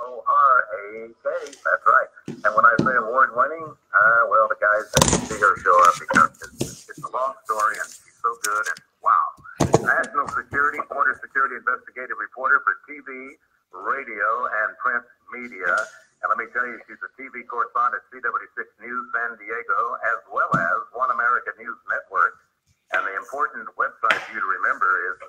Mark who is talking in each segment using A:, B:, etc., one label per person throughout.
A: Dvorak. That's right. And when I say award-winning, well, the guys that you see her show up because it's a long story, and she's so good. And wow, national security, border security investigative reporter for TV, radio, and print media. And let me tell you, she's a TV correspondent at CW6 News San Diego, as well as One America News Network. And the important website for you to remember is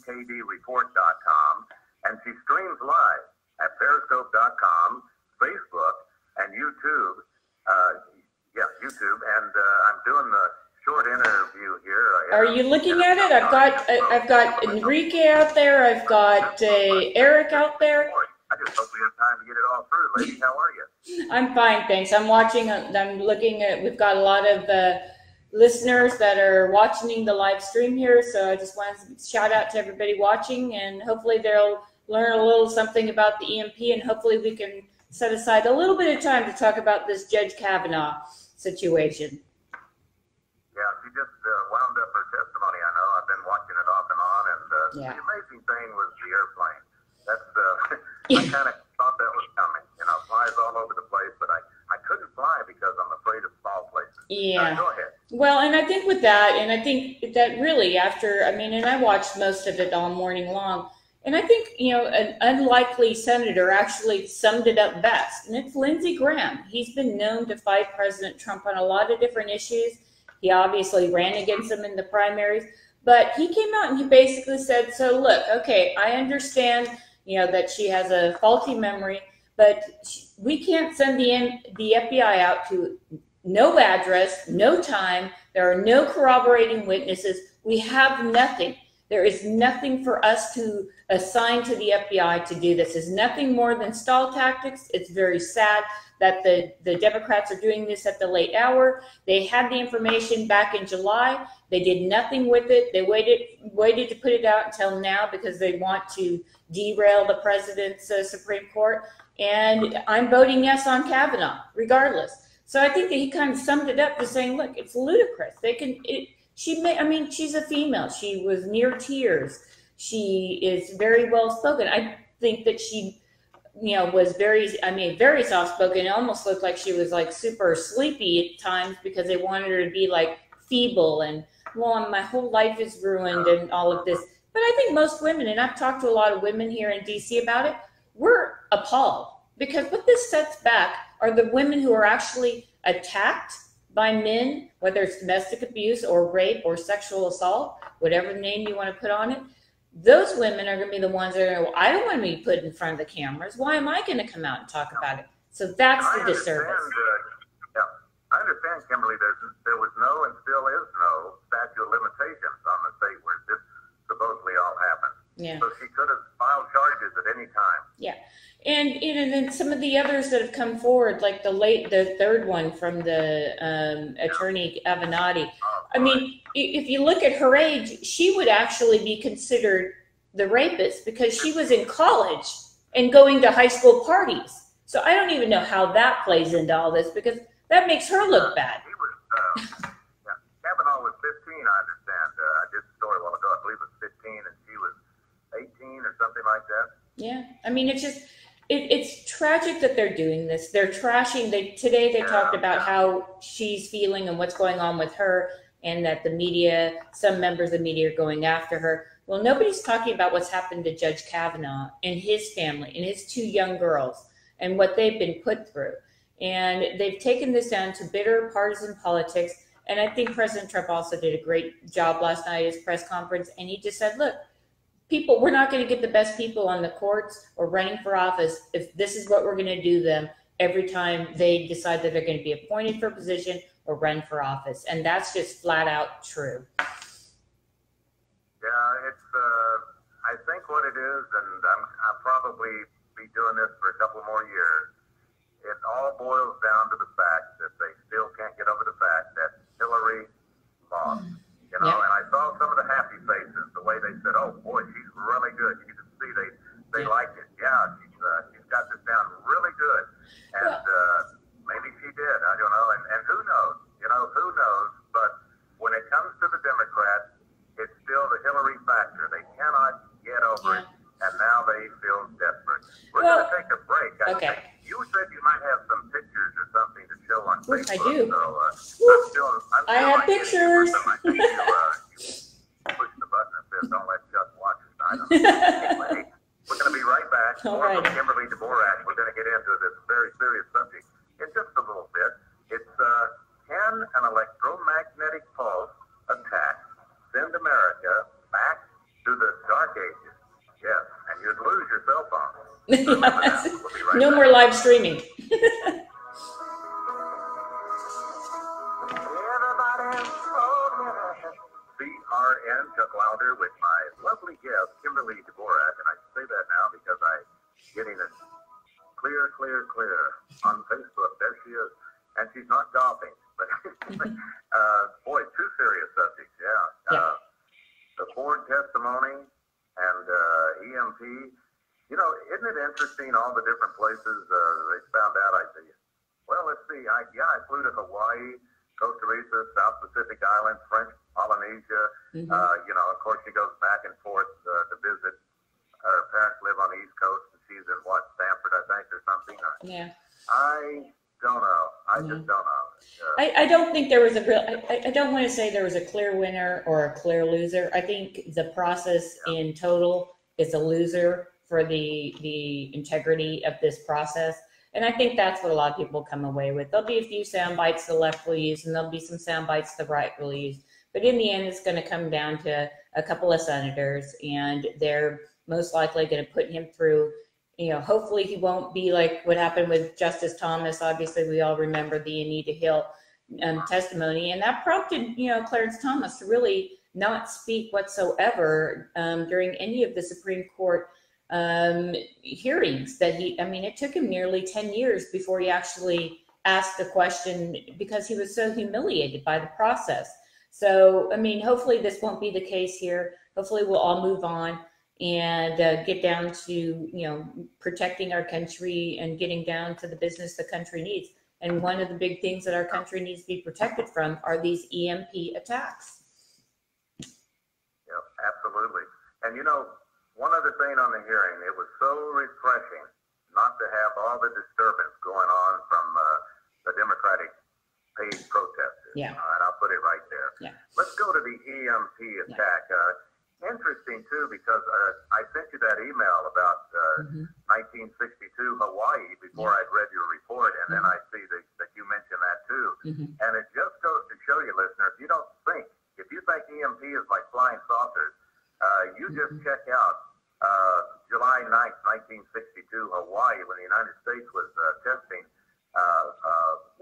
A: thekdreport.com. And she streams live at periscope.com, Facebook, and YouTube. YouTube. And I'm doing the short interview here.
B: Are you looking at it? I've got Enrique out there. I've got Eric out there.
A: I just hope we have time to get it all through. Lady, how are you?
B: I'm fine, thanks. I'm watching. I'm looking at. We've got a lot of listeners that are watching the live stream here, so I just want to shout out to everybody watching, and hopefully they'll learn a little something about the EMP, and hopefully we can set aside a little bit of time to talk about this Judge Kavanaugh situation.
A: Yeah, she just wound up her testimony. I know. I've been watching it off and on, and the amazing thing was the airplane. That's I kind of thought that was coming. You know, flies all over the place, but I couldn't fly because I'm afraid of small places.
B: Yeah.
A: Go ahead.
B: Well, and I think with that, and I think that really after, I mean, and I watched most of it all morning long, and I think, you know, an unlikely senator actually summed it up best, and it's Lindsey Graham. He's been known to fight President Trump on a lot of different issues. He obviously ran against him in the primaries, but he came out and he basically said, so look, okay, I understand, you know, that she has a faulty memory, but we can't send the FBI out to no address, no time. There are no corroborating witnesses. We have nothing. There is nothing for us to assign to the FBI to do this. It's nothing more than stall tactics. It's very sad that the Democrats are doing this at the late hour. They had the information back in July. They did nothing with it. They waited to put it out until now because they want to derail the president's Supreme Court. And I'm voting yes on Kavanaugh, regardless. So I think that he kind of summed it up to saying, look, it's ludicrous. She's a female. She was near tears. She is very well spoken. I think that she, you know, was very soft spoken. It almost looked like she was like super sleepy at times because they wanted her to be like feeble and, well, my whole life is ruined and all of this. But I think most women, and I've talked to a lot of women here in DC about it, we're appalled because what this sets back are the women who are actually attacked by men, whether it's domestic abuse or rape or sexual assault, whatever name you want to put on it. Those women are going to be the ones that are going to go, I don't want to be put in front of the cameras. Why am I going to come out and talk about it? So that's the disservice.
A: I understand, Kimberly, there was no and still is no statute of limitations on the state where this supposedly all happened.
B: Yeah.
A: So she could have filed charges at any time.
B: Yeah. And then some of the others that have come forward, like the third one from the attorney Avenatti. I mean, if you look at her age, she would actually be considered the rapist because she was in college and going to high school parties. So I don't even know how that plays into all this because that makes her look bad.
A: He was, Kavanaugh was 15, I understand. I did the story a while ago. I believe it was 15 and she was 18 or something like that.
B: Yeah. I mean, it's just, it's tragic that they're doing this. They're trashing. Today they talked about how she's feeling and what's going on with her and that the media, some members of the media are going after her. Well, nobody's talking about what's happened to Judge Kavanaugh and his family and his two young girls and what they've been put through. And they've taken this down to bitter partisan politics. And I think President Trump also did a great job last night at his press conference. And he just said, look, people, we're not going to get the best people on the courts or running for office if this is what we're going to do them every time they decide that they're going to be appointed for a position or run for office. And that's just flat out true.
A: Yeah, it's, I think what it is, and I'll probably be doing this for a couple more years, it all boils down to the fact that they still can't get over the fact that Hillary lost. You know, and I saw some of the happy faces, the way they said, oh, boy, she's really good. You can see they liked it. Yeah, she's got this down really good. And maybe she did. I don't know. And who knows? You know, who knows? But when it comes to the Democrats, it's still the Hillary factor. They cannot get over it. And now they feel desperate. We're going to take a break.
B: I do.
A: So,
B: I have pictures.
A: I think you push the button that says don't let Chuck watch it. Anyway, we're going to be right back.
B: All
A: More
B: right.
A: from Kimberly Dvorak. We're going to get into this very serious subject in just a little bit. It's can an electromagnetic pulse attack send America back to the dark ages? Yes, and you'd lose your cell phone. Remember that. We'll be right
B: No
A: back.
B: more live streaming.
A: CRN Chuck Wilder with my lovely guest, Kimberly Dvorak, and I say that now because I'm getting it clear on Facebook. There she is, and she's not golfing, but boy, two serious subjects, yeah. The Ford testimony and EMP. You know, isn't it interesting all the different places they found out? Well, let's see. I flew to Hawaii, Costa Rica, South Pacific Islands, French Polynesia.
B: Mm-hmm.
A: You know, of course, she goes back and forth to visit. Her parents live on the East Coast, and she's in Stanford, I think, or something.
B: Yeah.
A: I don't know. I just don't know.
B: I don't think there was a real. I don't want to say there was a clear winner or a clear loser. I think the process in total is a loser for the integrity of this process. And I think that's what a lot of people come away with. There'll be a few sound bites the left will use, and there'll be some sound bites the right will use. But in the end, it's going to come down to a couple of senators, and they're most likely going to put him through. You know, hopefully he won't be like what happened with Justice Thomas. Obviously, we all remember the Anita Hill testimony, and that prompted, Clarence Thomas to really not speak whatsoever during any of the Supreme Court hearings it took him nearly 10 years before he actually asked the question because he was so humiliated by the process. So, hopefully this won't be the case here. Hopefully we'll all move on and get down to, protecting our country and getting down to the business the country needs. And one of the big things that our country needs to be protected from are these EMP attacks.
A: Yeah, absolutely. And one other thing on the hearing, it was so refreshing not to have all the disturbance going on from the Democratic paid protesters.
B: Yeah.
A: And I'll put it right there.
B: Yeah.
A: Let's go to the EMP attack. Interesting, too, because I sent you that email about 1962 Hawaii before I'd read your report, and then I see that you mentioned that, too. And it just goes to show you, listener, if you think EMP is like flying saucers, you just check out July 9th, 1962, Hawaii, when the United States was testing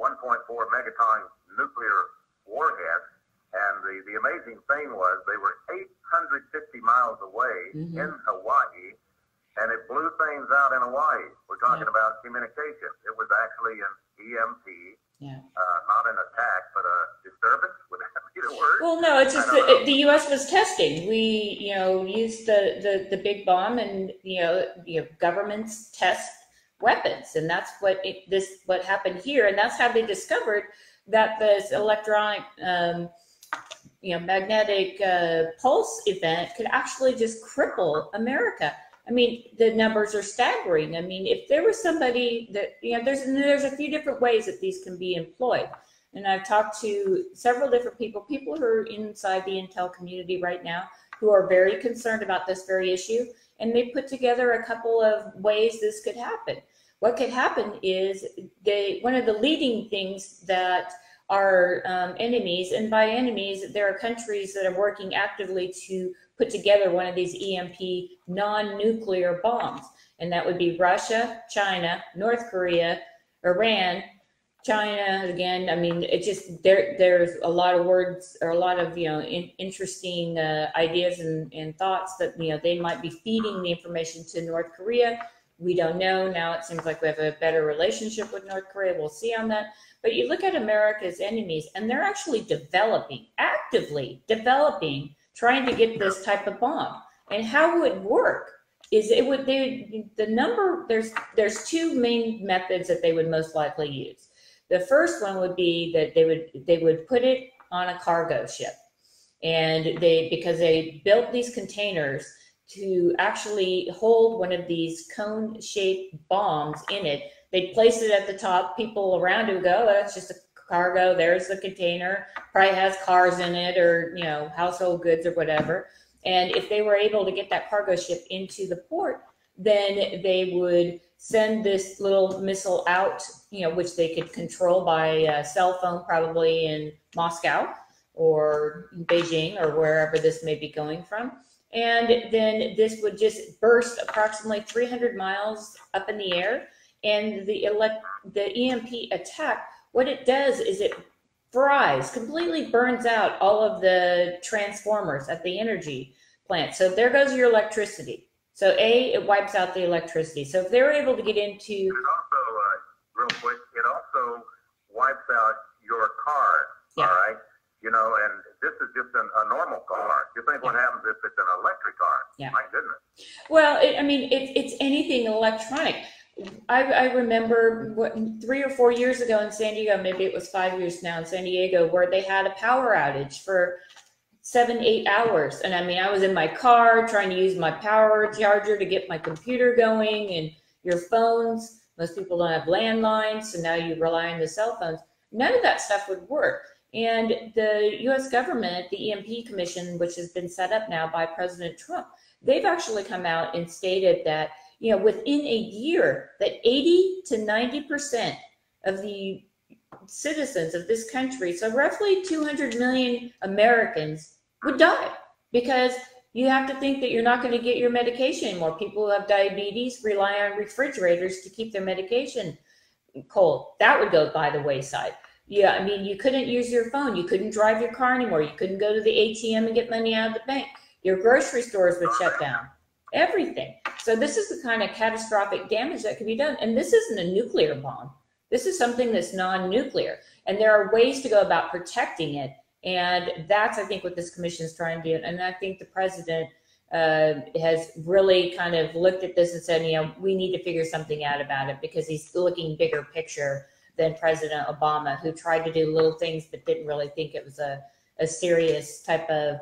A: 1.4 megaton nuclear warheads. And the amazing thing was they were 850 miles away in Hawaii, and it blew things out in Hawaii. We're talking about communication. It was actually an EMP, not an attack, but a disturbance. Would that be the word?
B: Well, no, it's just the U.S. was testing. We, used the big bomb, and governments test weapons, and that's what happened here, and that's how they discovered that this electronic, magnetic pulse event could actually just cripple America. The numbers are staggering. If there was somebody that, there's a few different ways that these can be employed. And I've talked to several different people who are inside the intel community right now who are very concerned about this very issue. And they put together a couple of ways this could happen. What could happen is one of the leading things that our enemies, and by enemies, there are countries that are working actively to put together one of these EMP non-nuclear bombs. And that would be Russia, China, North Korea, Iran, China, again. There's a lot of words or a lot of, interesting ideas and thoughts that, they might be feeding the information to North Korea. We don't know. Now it seems like we have a better relationship with North Korea. We'll see on that. But you look at America's enemies, and they're actually actively developing, trying to get this type of bomb. And how it would work is there's two main methods that they would most likely use. The first one would be that they would put it on a cargo ship, and because they built these containers to actually hold one of these cone-shaped bombs in it. They'd place it at the top. People around it would go, oh, that's just a cargo. There's the container, probably has cars in it or, you know, household goods or whatever. And if they were able to get that cargo ship into the port, then they would send this little missile out, you know, which they could control by cell phone, probably in Moscow or Beijing or wherever this may be going from. And then this would just burst approximately 300 miles up in the air. And the EMP attack, what it does is it fries, completely burns out all of the transformers at the energy plant. So there goes your electricity. So it wipes out the electricity. So if they were able to get into...
A: It also, real quick, it also wipes out your car, all right? You know, and this is just a normal car. You think what happens if it's an electric car?
B: Yeah.
A: My goodness.
B: Well, I mean, it's anything electronic. I remember 3 or 4 years ago in San Diego, maybe it was 5 years now in San Diego, where they had a power outage for 7-8 hours. And I mean, I was in my car trying to use my power charger to get my computer going, and your phones. Most people don't have landlines, so now you rely on the cell phones. None of that stuff would work. And the U.S. government, the EMP Commission, which has been set up now by President Trump, they've actually come out and stated that, you know, within a year, that 80 to 90% of the citizens of this country, so roughly 200 million Americans, would die, because you have to think that you're not going to get your medication anymore. People who have diabetes rely on refrigerators to keep their medication cold. That would go by the wayside. Yeah, I mean, you couldn't use your phone. You couldn't drive your car anymore. You couldn't go to the ATM and get money out of the bank. Your grocery stores would shut down. Everything. So this is the kind of catastrophic damage that could be done. And this isn't a nuclear bomb. This is something that's non-nuclear. And there are ways to go about protecting it. And that's, I think, what this commission is trying to do. And I think the president has really kind of looked at this and said, you know, we need to figure something out about it, because he's looking bigger picture than President Obama, who tried to do little things but didn't really think it was a serious type of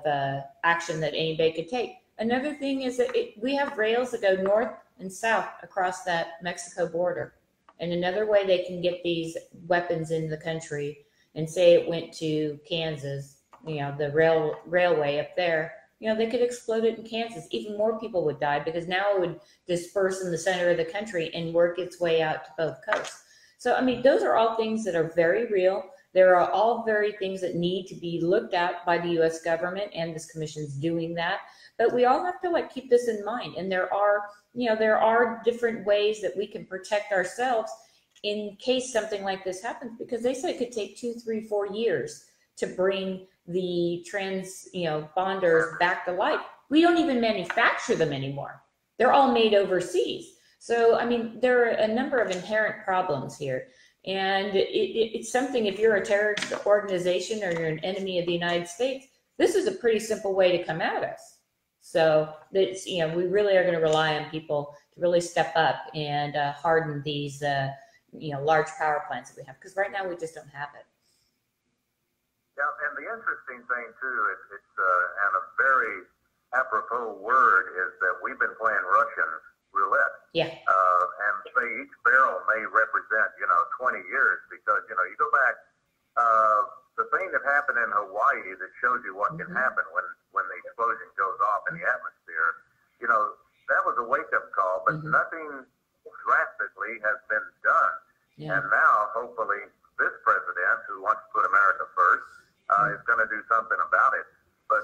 B: action that anybody could take. Another thing is that we have rails that go north and south across that Mexico border. And another way they can get these weapons in the country, and say it went to Kansas, you know, the railway up there, you know, they could explode it in Kansas. Even more people would die, because now it would disperse in the center of the country and work its way out to both coasts. So, I mean, those are all things that are very real. There are all very things that need to be looked at by the U.S. government, and this commission's doing that. But we all have to keep this in mind. And there are different ways that we can protect ourselves in case something like this happens, because they said it could take 2, 3, 4 years to bring the bonders back to life. We don't even manufacture them anymore. They're all made overseas. So, I mean, there are a number of inherent problems here. And it's something, if you're a terrorist organization or you're an enemy of the United States, this is a pretty simple way to come at us. So that's, you know, we really are going to rely on people to really step up and harden these large power plants that we have, because right now we just don't have it.
A: Yeah, and the interesting thing too, it's and a very apropos word is that we've been playing Russian roulette.
B: Yeah.
A: And say each barrel may represent 20 years, because you go back, the thing that happened in Hawaii that shows you what can happen when the explosion goes off in the atmosphere. That was a wake up call, but nothing drastically has been done. Yeah. And now, hopefully, this president, who wants to put America first, is going to do something about it. But,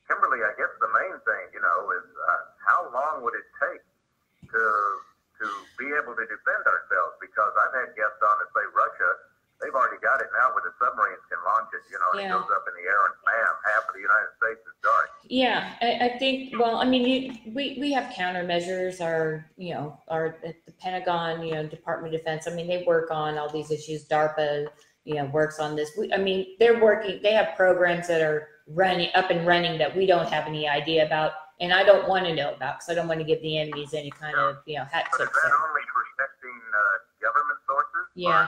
A: Kimberly, I guess the main thing, is how long would it take to be able to defend ourselves? Because I've had guests on that say Russia, they've already got it now where the submarines can launch it. It goes up in the air and bam, half of the United States is dark. Yeah,
B: I think, well, I mean, we have countermeasures, our at the Pentagon, Department of Defense. I mean, they work on all these issues. DARPA, works on this. They're working, they have programs that are up and running that we don't have any idea about, and I don't want to know about, because I don't want to give the enemies any kind of, hat tips.
A: But is that only protecting government sources?
B: Yeah.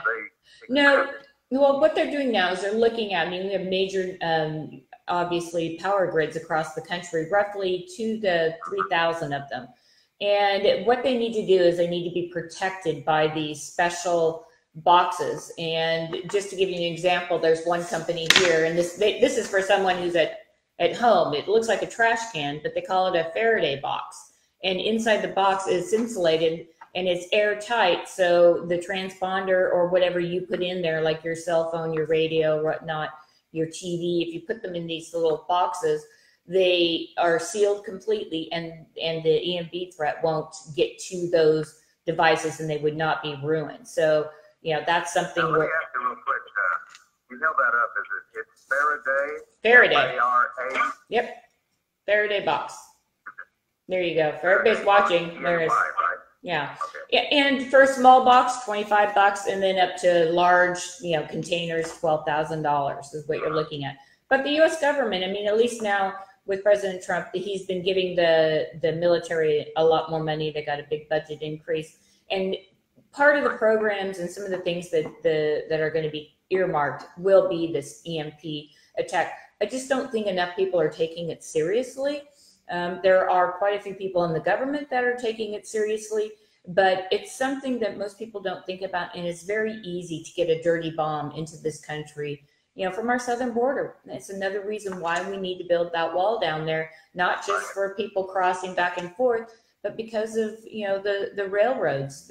B: No. Well, what they're doing now is they're looking at, we have major, obviously, power grids across the country, roughly 2,000 to 3,000 of them. And what they need to do is they need to be protected by these special boxes. And just to give you an example, there's one company here, and this is for someone who's at home. It looks like a trash can, but they call it a Faraday box. And inside the box is insulated and it's airtight. So the transponder or whatever you put in there, like your cell phone, your radio, whatnot, your TV, if you put them in these little boxes, they are sealed completely, and the EMP threat won't get to those devices, and they would not be ruined. So, that's something.
A: Now, let me ask you real quick. You held that up. It's Faraday?
B: Faraday.
A: F-A-R-A?
B: Yep. Faraday box. There you go. For everybody's watching, there is.
A: Right?
B: Yeah.
A: Okay.
B: And for a small box, $25, and then up to large, containers, $12,000 is what you're looking at. But the U.S. government, at least now with President Trump, he's been giving the military a lot more money. They got a big budget increase, and part of the programs and some of the things that are going to be earmarked will be this EMP attack. I just don't think enough people are taking it seriously. There are quite a few people in the government that are taking it seriously, but it's something that most people don't think about, and it's very easy to get a dirty bomb into this country, from our southern border. It's another reason why we need to build that wall down there, not just for people crossing back and forth, but because of, the railroads.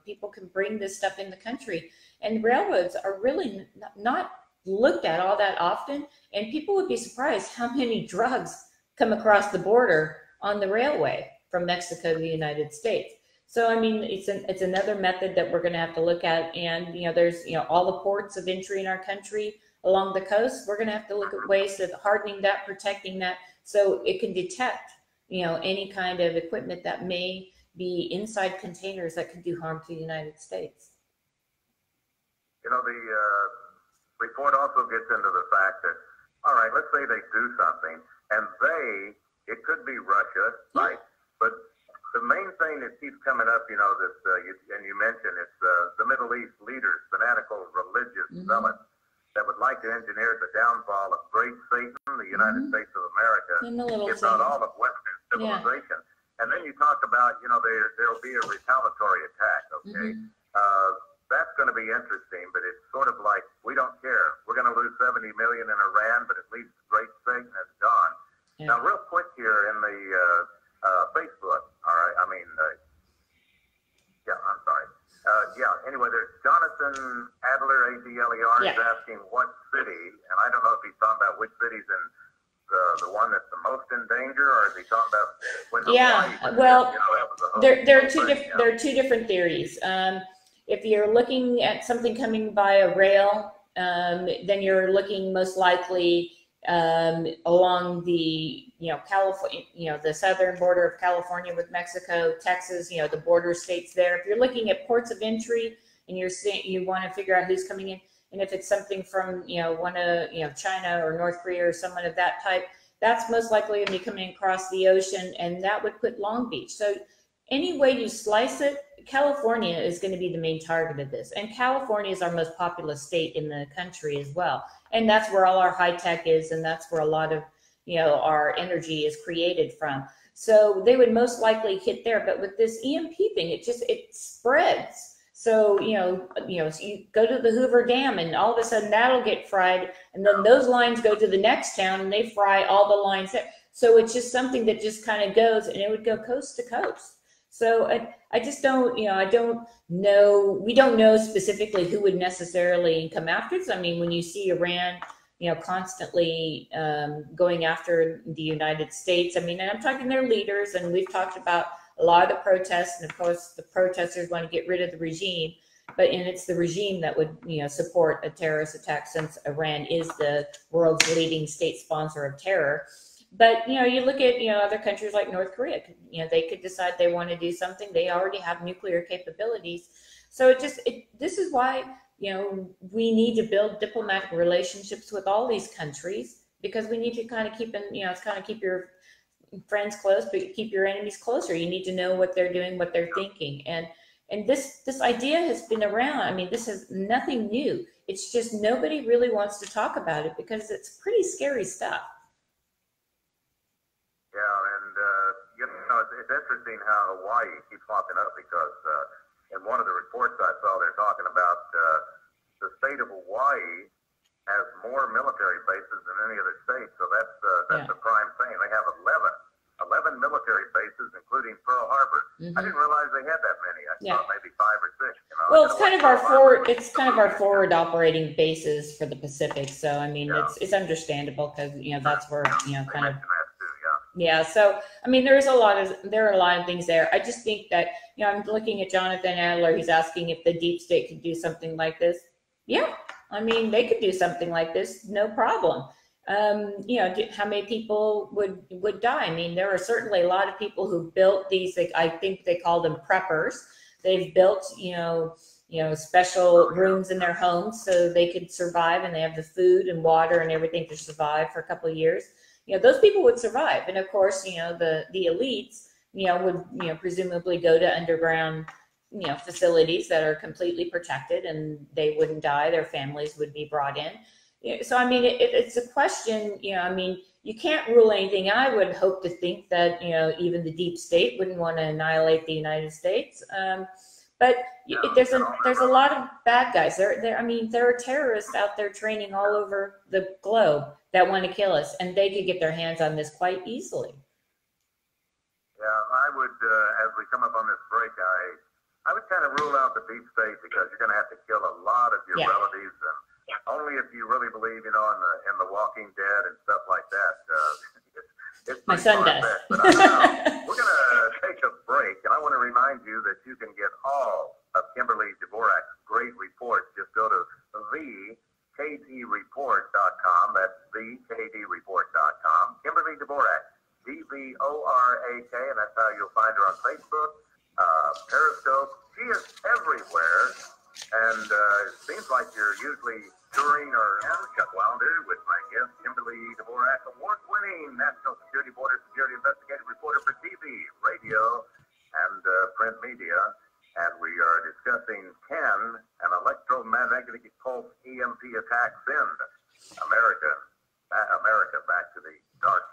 B: People can bring this stuff in the country, and railroads are really not looked at all that often, and people would be surprised how many drugs come across the border on the railway from Mexico to the United States. So, it's another method that we're going to have to look at. And, there's, all the ports of entry in our country along the coast. We're going to have to look at ways of hardening that, protecting that, so it can detect, any kind of equipment that may be inside containers that could do harm to the United States.
A: The report also gets into the fact that, all right, let's say they do something, and it could be Russia, right? But the main thing that keeps coming up, and you mentioned, it's the Middle East leaders, fanatical religious zealots that would like to engineer the downfall of great Satan, the United States of America, if not all of Western civilization. And then you talk about, there'll be a retaliatory attack, okay? That's going to be interesting, but it's sort of like, we don't care. We're going to lose 70 million in Iran, but at least great Satan is gone. Yeah. Now, real quick here in the Facebook, all right, I'm sorry. Anyway, there's Jonathan Adler, A-D-L-E-R, is asking what city, and I don't know if he's talking about which city's in the one that's the most in danger, or is he talking about when
B: there are two different theories. If you're looking at something coming by a rail, then you're looking most likely along the California, the southern border of California with Mexico, Texas, the border states there. If you're looking at ports of entry and you want to figure out who's coming in, and if it's something from China or North Korea or someone of that type, that's most likely going to be coming across the ocean, and that would put Long Beach. So any way you slice it, California is going to be the main target of this. And California is our most populous state in the country as well. And that's where all our high tech is, and that's where a lot of, our energy is created from. So they would most likely hit there. But with this EMP thing, it spreads. So, so you go to the Hoover Dam, and all of a sudden that'll get fried. And then those lines go to the next town, and they fry all the lines there. So it's just something that just kind of goes, and it would go coast to coast. So I just don't, I don't know. We don't know specifically who would necessarily come after this. When you see Iran, constantly going after the United States. And I'm talking their leaders, and we've talked about a lot of the protests, and of course the protesters want to get rid of the regime, and it's the regime that would, support a terrorist attack, since Iran is the world's leading state sponsor of terror. But, you look at, other countries like North Korea, they could decide they want to do something. They already have nuclear capabilities. So this is why, we need to build diplomatic relationships with all these countries, because we need to kind of keep keep your friends close, but keep your enemies closer. You need to know what they're doing, what they're thinking. And this idea has been around. This is nothing new. It's just nobody really wants to talk about it because it's pretty scary stuff.
A: Yeah, and it's interesting how Hawaii keeps popping up, because in one of the reports I saw, they're talking about the state of Hawaii has more military bases than any other state. So that's the prime thing. They have 11 military bases, including Pearl Harbor. I didn't realize they had that many. I thought maybe 5 or 6. You know?
B: Well, it's kind of our forward operating bases for the Pacific. So I mean, it's understandable because that's where kind of. Yeah, so I mean, there are a lot of things there. I just think that I'm looking at Jonathan Adler. He's asking if the deep state could do something like this. Yeah, I mean, they could do something like this, no problem. How many people would die? I mean, there are certainly a lot of people who built these. I think they call them preppers. They've built special rooms in their homes so they could survive, and they have the food and water and everything to survive for a couple of years. Those people would survive. And of course, the elites, would, presumably go to underground, facilities that are completely protected, and they wouldn't die. Their families would be brought in. So, I mean, it's a question, I mean, you can't rule anything. I would hope to think that, even the deep state wouldn't want to annihilate the United States. But there's a lot of bad guys. There are terrorists out there training all over the globe that want to kill us, and they could get their hands on this quite easily.
A: Yeah, I would, as we come up on this break, I would kind of rule out the deep state, because you're going to have to kill a lot of your relatives, and only if you really believe, in the Walking Dead and stuff like that. It's
B: my son does.
A: But I don't know. We're going to take a break, and I want to remind you that you can get all of Kimberly Dvorak's great reports. Just go to thekdreport.com. That's thekdreport.com. Kimberly Dvorak, Dvorak, and that's how you'll find her on Facebook, Periscope. She is everywhere, and it seems like you're usually touring Chuck Wilder with my guest, Kimberly Dvorak, award-winning National Security Border Security Investigative Reporter for TV, radio, and print media. And we are discussing, can an electromagnetic pulse EMP attack send America back to the dark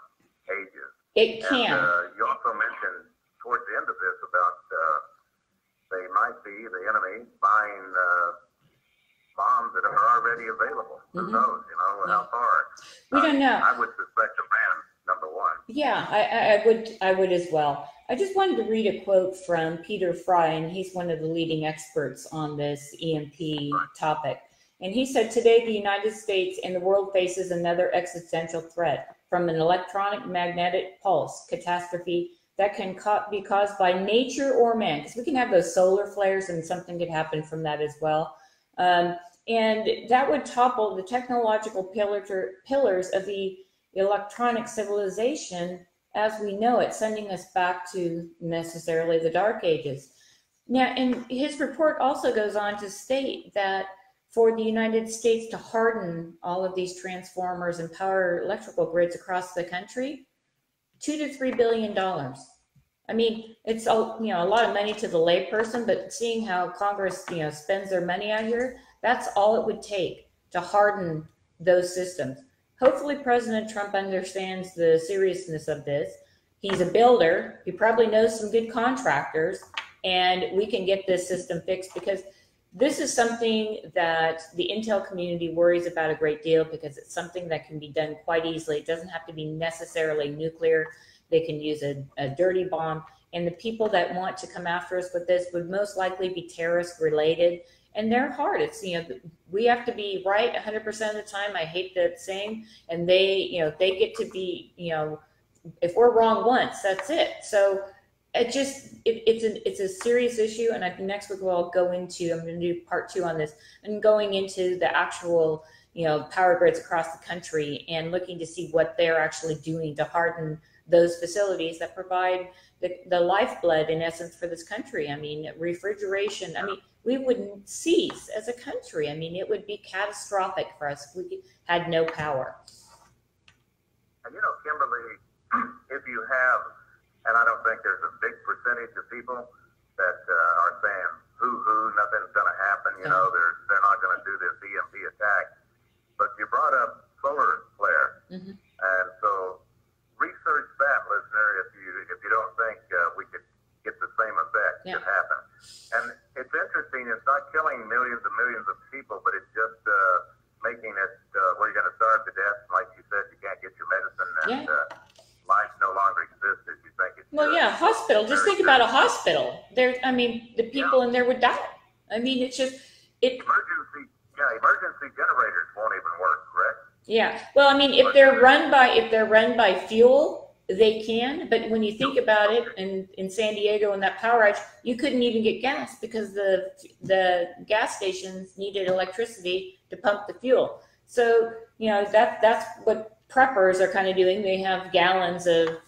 A: ages?
B: It can.
A: And you also mentioned towards the end of this about they might be, the enemy, buying bombs that are already available. Who knows, how far?
B: We don't know.
A: I would suspect Iran, number one.
B: Yeah, I would as well. I just wanted to read a quote from Peter Fry, and he's one of the leading experts on this EMP topic. And he said, today the United States and the world faces another existential threat from an electronic magnetic pulse catastrophe that can be caused by nature or man, because we can have those solar flares and something could happen from that as well. And that would topple the technological pillars of the electronic civilization as we know it, sending us back to necessarily the dark ages. Now, and his report also goes on to state that for the United States to harden all of these transformers and power electrical grids across the country, $2 to $3 billion. I mean, it's a lot of money to the layperson, but seeing how Congress spends their money out here, that's all it would take to harden those systems. Hopefully, President Trump understands the seriousness of this. He's a builder. He probably knows some good contractors, and we can get this system fixed, because this is something that the intel community worries about a great deal, because it's something that can be done quite easily. It doesn't have to be necessarily nuclear. They can use a dirty bomb. And the people that want to come after us with this would most likely be terrorist related. And they're hard. It's, we have to be right 100% of the time. I hate that saying. And they get to be, if we're wrong once, that's it. So it's a serious issue. And I think next week we'll go into, I'm going to do part 2 on this, and going into the actual, power grids across the country and looking to see what they're actually doing to harden those facilities that provide the lifeblood, in essence, for this country. I mean, refrigeration. I mean, we wouldn't cease as a country. I mean, it would be catastrophic for us if we had no power.
A: And Kimberly, if you have, and I don't think there's a big percentage of people that are saying, hoo-hoo, nothing's going to happen, they're not going to do this EMP attack. But you brought up solar flare. And so research that, listener, if you don't think we could get the same effect that happen. And it's mean, it's not killing millions and millions of people, but it's just making it where you're going to starve to death. Like you said, you can't get your medicine, and life no longer exists if you think it's.
B: Well, yeah, hospital. Just think about a hospital. There, I mean, the people in there would die. I mean, it's just
A: emergency generators won't even work, correct?
B: Yeah. Well, I mean, if they're run by fuel, they can. But when you think about it, in San Diego and that power outage, you couldn't even get gas because the gas stations needed electricity to pump the fuel. So that's what preppers are kind of doing. They have gallons of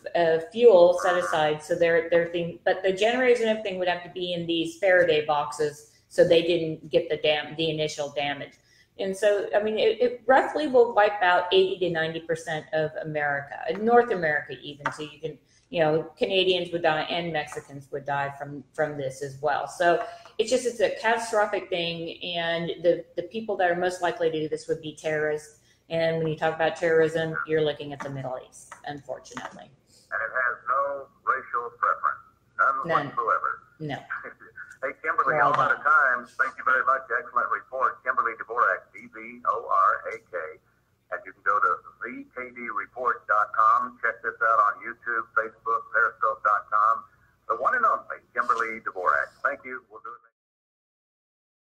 B: fuel set aside, so their thing. But the generators and everything would have to be in these Faraday boxes, so they didn't get the initial damage. And so, I mean, it roughly will wipe out 80 to 90% of America, North America even. So you can, Canadians would die and Mexicans would die from this as well. So it's a catastrophic thing. And the people that are most likely to do this would be terrorists. And when you talk about terrorism, you're looking at the Middle East, unfortunately.
A: And it has no racial preference, none whatsoever.
B: No.
A: Hey, Kimberly, all out of time. Thank you very much. Excellent report. Kimberly Dvorak, Dvorak. And you can go to thekdreport.com. Check this out on YouTube, Facebook.